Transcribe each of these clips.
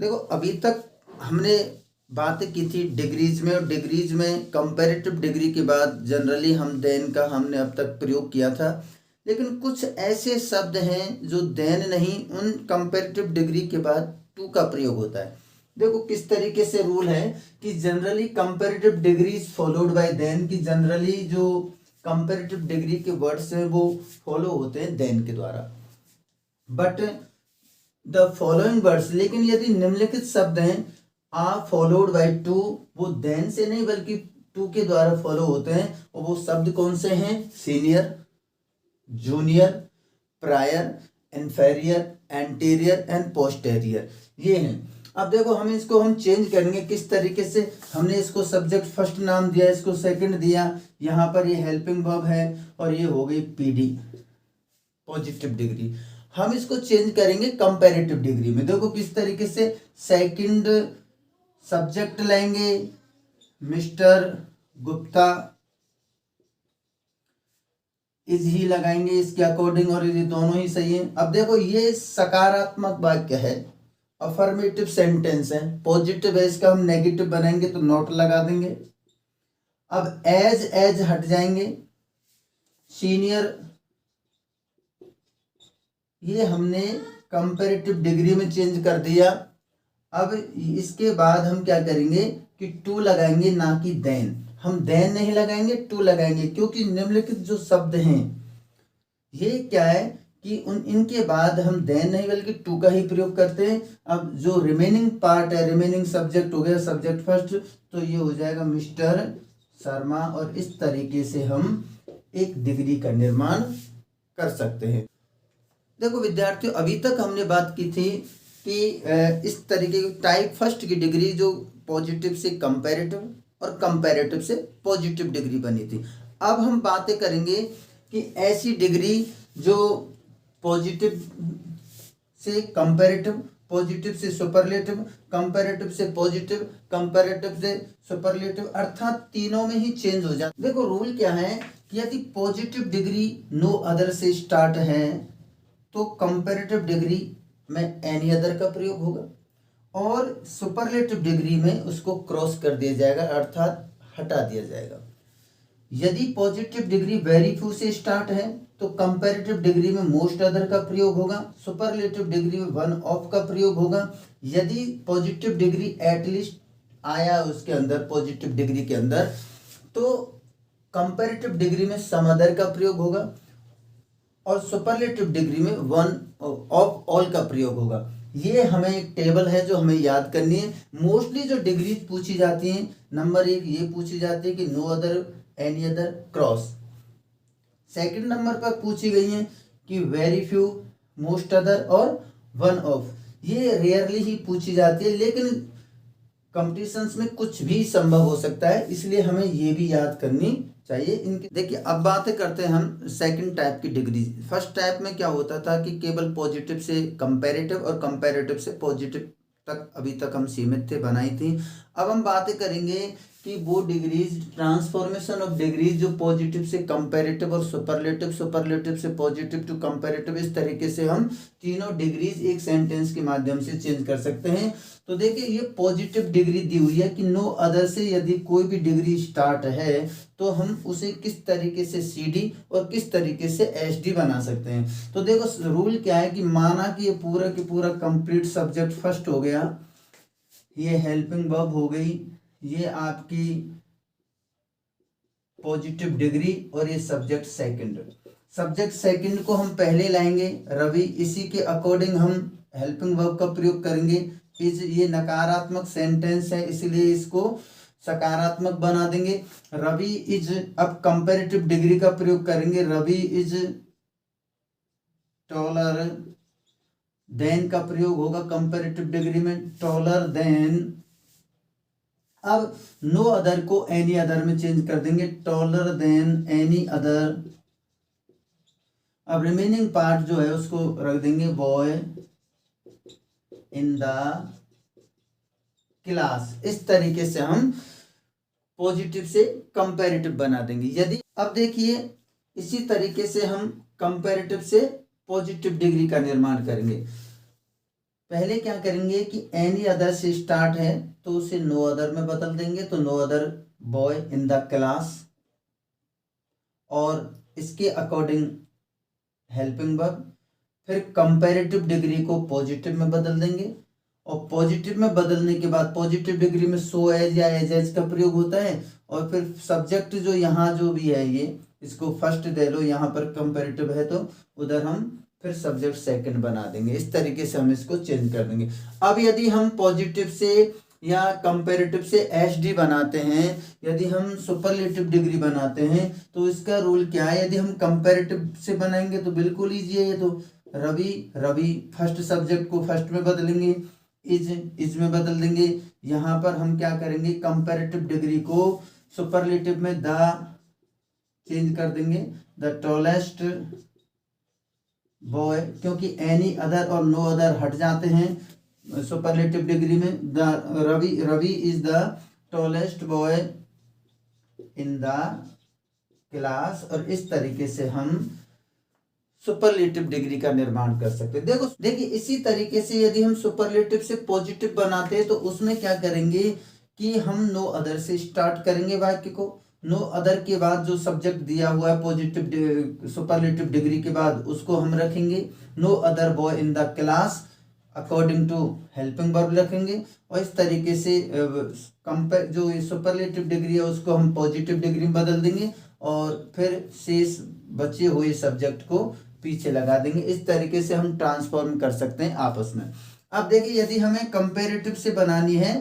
देखो अभी तक हमने बातें की थी डिग्रीज में, और डिग्रीज में कंपैरेटिव डिग्री के बाद जनरली हम देन का हमने अब तक प्रयोग किया था। लेकिन कुछ ऐसे शब्द हैं जो देन नहीं, उन कंपैरेटिव डिग्री के बाद टू का प्रयोग होता है। देखो किस तरीके से रूल है कि generally comparative degree is followed by than, की जनरली जो कंपैरेटिव डिग्री के वर्ड्स हैं वो फॉलो होते हैं देन के द्वारा। बट द फॉलोइंग वर्ड्स, लेकिन यदि निम्नलिखित शब्द हैं आर फॉलोड बाय टू, वो देन से नहीं बल्कि टू के द्वारा फॉलो होते हैं। और वो शब्द कौन से हैं? Senior, junior, prior, inferior, anterior and posterior, ये हैं। अब देखो हम इसको हम चेंज करेंगे किस तरीके से। हमने इसको सब्जेक्ट फर्स्ट नाम दिया, इसको सेकंड दिया, यहाँ पर ये हेल्पिंग वर्ब है और ये हो गई पीडी पॉजिटिव डिग्री। हम इसको चेंज करेंगे कंपैरेटिव डिग्री में। देखो किस तरीके से, सेकंड सब्जेक्ट लेंगे मिस्टर गुप्ता, इज ही लगाएंगे इसके अकॉर्डिंग, और ये दोनों ही सही है। अब देखो ये सकारात्मक वाक्य है, अफर्मेटिव सेंटेंस है, पॉजिटिव है, इसका हम नेगेटिव बनाएंगे तो नॉट लगा देंगे। अब एज हट जाएंगे, सीनियर ये हमने कंपैरेटिव डिग्री में चेंज कर दिया। अब इसके बाद हम क्या करेंगे कि टू लगाएंगे, ना कि देन। हम देन नहीं लगाएंगे, टू लगाएंगे, क्योंकि निम्नलिखित जो शब्द हैं ये क्या है कि इनके बाद हम देन नहीं बल्कि टू का ही प्रयोग करते हैं। अब जो रिमेनिंग पार्ट है, रिमेनिंग सब्जेक्ट हो गया सब्जेक्ट फर्स्ट, तो ये हो जाएगा मिस्टर शर्मा, और इस तरीके से हम एक डिग्री का निर्माण कर सकते हैं। देखो विद्यार्थियों, अभी तक हमने बात की थी कि इस तरीके की टाइप फर्स्ट की डिग्री जो पॉजिटिव से कंपैरेटिव और कंपैरेटिव से पॉजिटिव डिग्री बनी थी। अब हम बातें करेंगे कि ऐसी डिग्री जो पॉजिटिव से कंपैरेटिव, पॉजिटिव से सुपरलेटिव, कंपैरेटिव से पॉजिटिव, कंपैरेटिव से सुपरलेटिव, अर्थात तीनों में ही चेंज हो जाता। देखो रूल क्या है कि यदि पॉजिटिव डिग्री नो अदर से स्टार्ट है तो कंपैरेटिव डिग्री में एनी अदर का प्रयोग होगा, और सुपरलेटिव डिग्री में उसको क्रॉस कर दिया जाएगा, अर्थात हटा दिया जाएगा। यदि पॉजिटिव डिग्री वेरी फ्यू से स्टार्ट है तो कंपैरेटिव डिग्री में मोस्ट अदर का प्रयोग होगा, सुपरलेटिव डिग्री में वन ऑफ का प्रयोग होगा। यदि पॉजिटिव डिग्री एटलीस्ट आया उसके अंदर, पॉजिटिव डिग्री के अंदर, तो कंपैरेटिव डिग्री में सम अदर का प्रयोग होगा, और सुपरलेटिव डिग्री में वन ऑफ ऑल का प्रयोग होगा। ये हमें एक टेबल है जो हमें याद करनी है। मोस्टली जो डिग्री पूछी जाती हैं, नंबर 1 ये पूछी जाती है कि no other, any other, cross. Second number पर पूछी गई हैं कि वेरी फ्यू, मोस्ट अदर और वन ऑफ। ये रेयरली ही पूछी जाती है, लेकिन कॉम्पिटिशन्स में कुछ भी संभव हो सकता है, इसलिए हमें ये भी याद करनी चाहिए इनके। देखिए अब बातें करते हैं हम सेकंड टाइप की डिग्री। फर्स्ट टाइप में क्या होता था कि केवल पॉजिटिव से कंपैरेटिव और कंपैरेटिव से पॉजिटिव तक अभी तक हम सीमित थे, बनाई थी। अब हम बातें करेंगे कि वो डिग्रीज, ट्रांसफॉर्मेशन ऑफ डिग्रीज जो पॉजिटिव से कंपैरेटिव और सुपरलेटिव, सुपरलेटिव से पॉजिटिव टू कंपैरेटिव, इस तरीके से हम तीनों डिग्रीज एक सेंटेंस के माध्यम से चेंज कर सकते हैं। तो देखिए ये पॉजिटिव डिग्री दी हुई है कि नो अदर से यदि कोई भी डिग्री स्टार्ट है तो हम उसे किस तरीके से सीडी और किस तरीके से एसडी बना सकते हैं। तो देखो रूल क्या है कि माना कि ये पूरा की पूरा कंप्लीट सब्जेक्ट फर्स्ट हो गया, ये हेल्पिंग वर्ब हो गई, ये आपकी पॉजिटिव डिग्री, और ये सब्जेक्ट सेकंड। सब्जेक्ट सेकंड को हम पहले लाएंगे रवि, इसी के अकॉर्डिंग हम हेल्पिंग वर्ब का प्रयोग करेंगे। इज ये नकारात्मक सेंटेंस है इसलिए इसको सकारात्मक बना देंगे। रवि इज, अब कंपैरेटिव डिग्री का प्रयोग करेंगे, रवि इज टॉलर देन का प्रयोग होगा कंपैरेटिव डिग्री में, टॉलर देन। अब नो अदर को एनी अदर में चेंज कर देंगे, टॉलर देन एनी अदर। अब रिमेनिंग पार्ट जो है उसको रख देंगे बॉय इन द क्लास। इस तरीके से हम पॉजिटिव से कंपैरेटिव बना देंगे। यदि अब देखिए इसी तरीके से हम कंपैरेटिव से पॉजिटिव डिग्री का निर्माण करेंगे। पहले क्या करेंगे कि एनी अदर से स्टार्ट है तो उसे नो अदर में बदल देंगे, तो no other boy in the class, और इसके अकॉर्डिंग हेल्पिंग वर्ब। फिर कंपैरेटिव डिग्री को पॉजिटिव में बदल देंगे, और पॉजिटिव में बदलने के बाद पॉजिटिव डिग्री में सो एज या एज का प्रयोग होता है, और फिर सब्जेक्ट जो यहाँ जो भी है ये इसको फर्स्ट दे लो, यहाँ पर कंपैरेटिव है तो उधर हम फिर सब्जेक्ट सेकंड बना देंगे। इस तरीके से हम इसको चेंज कर देंगे। अब यदि हम पॉजिटिव से या कंपैरेटिव से एचडी बनाते हैं, यदि हम सुपरलेटिव डिग्री बनाते हैं तो इसका रूल क्या है। यदि हम कंपैरेटिव से बनाएंगे तो बिल्कुल ईजी है ये तो, रवि फर्स्ट सब्जेक्ट को फर्स्ट में बदलेंगे, इज में बदल देंगे। यहाँ पर हम क्या करेंगे, कंपैरेटिव डिग्री को सुपरलेटिव में द चेंज कर देंगे, द टॉलेस्ट बॉय, क्योंकि एनी अदर और नो अदर हट जाते हैं सुपरलेटिव डिग्री में। The Ravi is the tallest boy in the class, और इस तरीके से हम सुपरलेटिव डिग्री का निर्माण कर सकते हैं। देखिए इसी तरीके से यदि हम सुपरलेटिव से पॉजिटिव बनाते हैं तो उसमें क्या करेंगे कि हम नो अदर से स्टार्ट करेंगे वाक्य को। नो अदर के बाद जो सब्जेक्ट दिया हुआ है पॉजिटिव सुपरलेटिव डिग्री के बाद उसको हम रखेंगे। No other boy in the class according to helping verb रखेंगे, और इस तरीके से जो सुपरलेटिव डिग्री है उसको हम पॉजिटिव डिग्री में बदल देंगे, और फिर शेष बचे हुए सब्जेक्ट को पीछे लगा देंगे। इस तरीके से हम ट्रांसफॉर्म कर सकते हैं आपस में। अब देखिए यदि हमें कंपैरेटिव से बनानी है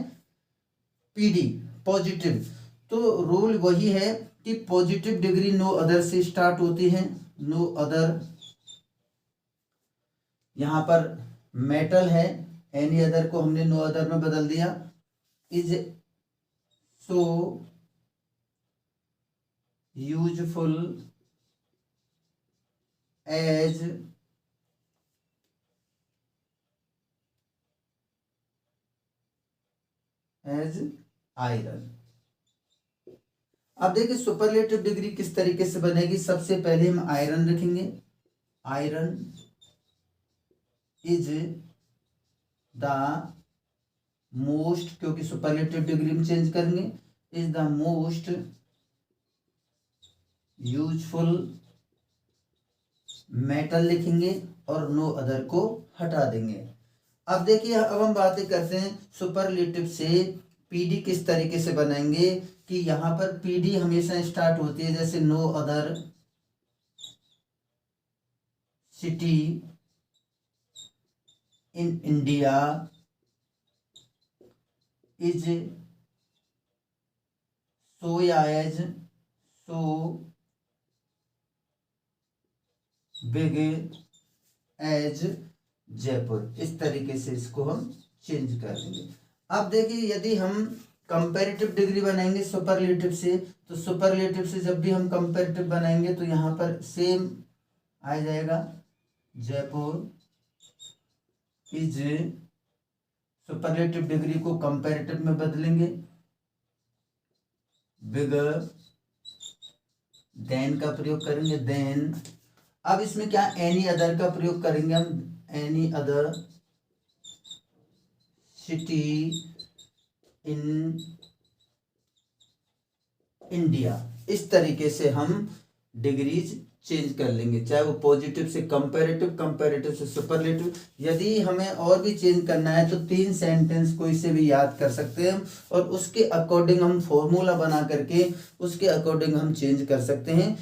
पीडी पॉजिटिव, तो रूल वही है कि पॉजिटिव डिग्री नो अदर से स्टार्ट होती है। नो अदर, यहाँ पर मेटल है, एनी अदर को हमने नो अदर में बदल दिया। Is so useful as iron. अब देखिए सुपरलेटिव डिग्री किस तरीके से बनेगी। सबसे पहले हम आयरन रखेंगे, आयरन इज द मोस्ट, क्योंकि सुपरलेटिव डिग्री में चेंज करेंगे, is the most useful metal लिखेंगे और नो अदर को हटा देंगे। अब देखिए अब हम बातें करते हैं सुपरलेटिव से पीडी किस तरीके से बनाएंगे, कि यहाँ पर पीडी हमेशा स्टार्ट होती है जैसे no other city in India is so या as so big as Jaipur. इस तरीके से इसको हम चेंज कर देंगे। अब देखिए यदि हम कंपैरेटिव डिग्री बनाएंगे सुपरलेटिव से, तो सुपरलेटिव से जब भी हम कंपैरेटिव बनाएंगे तो यहाँ पर सेम आ जाएगा, जयपुर इज, सुपरलेटिव डिग्री को कंपैरेटिव में बदलेंगे, बिगर देन का प्रयोग करेंगे, देन। अब इसमें क्या एनी अदर का प्रयोग करेंगे हम, any other city in India. इस तरीके से हम डिग्रीज चेंज कर लेंगे, चाहे वो पॉजिटिव से कंपैरेटिव, कंपैरेटिव से सुपरलेटिव। यदि हमें और भी चेंज करना है तो 3 सेंटेंस कोई से भी याद कर सकते हैं और उसके अकॉर्डिंग हम फॉर्मूला बना करके उसके अकॉर्डिंग हम चेंज कर सकते हैं।